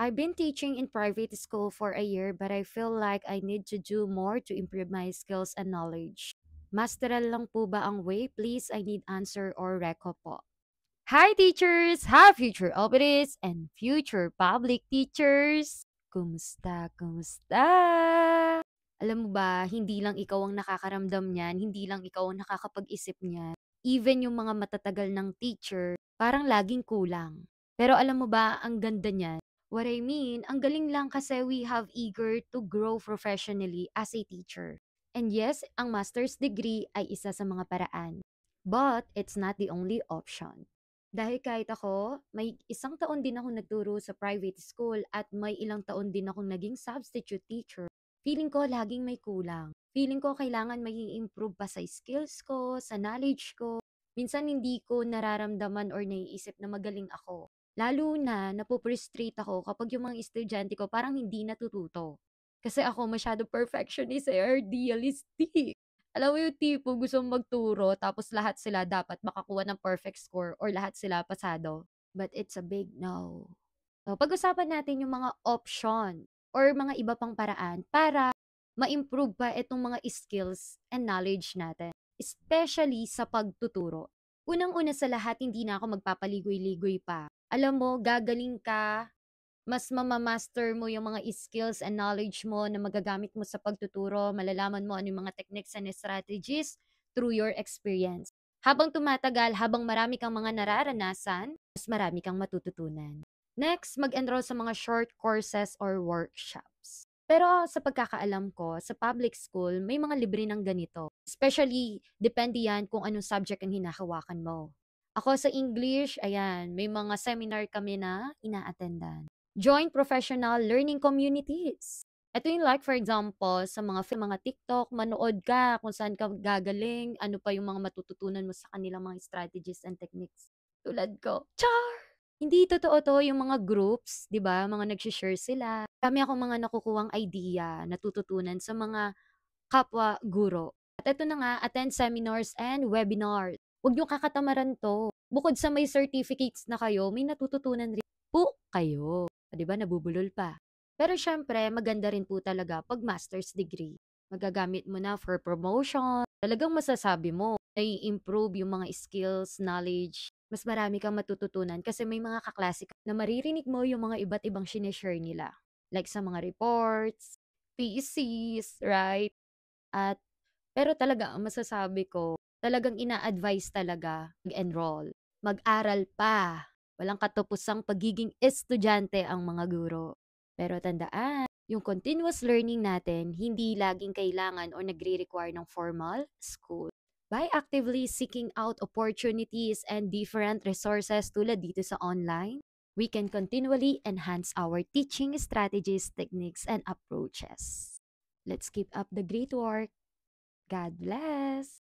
I've been teaching in private school for a year, but I feel like I need to do more to improve my skills and knowledge. Masteral lang po ba ang way? Please, I need answer or reco po. Hi teachers! Hi future operators and future public teachers! Kumusta? Kumusta? Alam mo ba, hindi lang ikaw ang nakakaramdam niyan, hindi lang ikaw ang nakakapag-isip niyan. Even yung mga matatagal ng teacher, parang laging kulang. Pero alam mo ba, ang ganda niyan. What I mean, ang galing lang kasi we have eager to grow professionally as a teacher. And yes, ang master's degree ay isa sa mga paraan. But it's not the only option. Dahil kahit ako, may isang taon din ako nagturo sa private school at may ilang taon din akong naging substitute teacher. Feeling ko laging may kulang. Feeling ko kailangan may improve pa sa skills ko, sa knowledge ko. Minsan hindi ko nararamdaman or naiisip na magaling ako. Lalo na napuprostrate ako kapag yung mga estudyante ko parang hindi natututo. Kasi ako masyado perfectionist or idealistic. Alam mo yung tipo gusto mong magturo tapos lahat sila dapat makakuha ng perfect score or lahat sila pasado. But it's a big no. So, pag-usapan natin yung mga option or mga iba pang paraan para ma-improve pa itong mga skills and knowledge natin, especially sa pagtuturo. Unang-una sa lahat, hindi na ako magpapaligoy-ligoy pa. Alam mo, gagaling ka, mas mamamaster mo yung mga skills and knowledge mo na magagamit mo sa pagtuturo, malalaman mo ano yung mga techniques and strategies through your experience. Habang tumatagal, habang marami kang mga nararanasan, mas marami kang matututunan. Next, mag-enroll sa mga short courses or workshops. Pero sa pagkakaalam ko, sa public school, may mga libre ng ganito. Especially, depende yan kung anong subject ang hinahawakan mo. Ako sa English, ayan, may mga seminar kami na ina-attendan. Join professional learning communities. Ito yung like for example, sa mga TikTok, manood ka kung saan ka gagaling, ano pa yung mga matututunan mo sa kanilang mga strategies and techniques. Tulad ko, char! Hindi totoo to yung mga groups, 'di ba? Mga nagshi-share sila. Kami ako mga nakukuhang idea, natututunan sa mga kapwa guro. At ito na nga, attend seminars and webinars. Huwag niyo kakatamaran to. Bukod sa may certificates na kayo, may natututunan rin po kayo. 'Di ba, nabubulol pa. Pero syempre, maganda rin po talaga pag master's degree. Magagamit mo na for promotion. Talagang masasabi mo, nai-improve yung mga skills, knowledge. Mas marami kang matututunan kasi may mga kaklase ka na maririnig mo yung mga iba't ibang sinishare nila. Like sa mga reports, thesis, right? At pero talaga ang masasabi ko, talagang ina-advise talaga mag-enroll. Mag-aral pa. Walang katapusang pagiging estudyante ang mga guro. Pero tandaan, yung continuous learning natin, hindi laging kailangan o nagre-require ng formal school. By actively seeking out opportunities and different resources tulad dito sa online, we can continually enhance our teaching strategies, techniques, and approaches. Let's keep up the great work. God bless.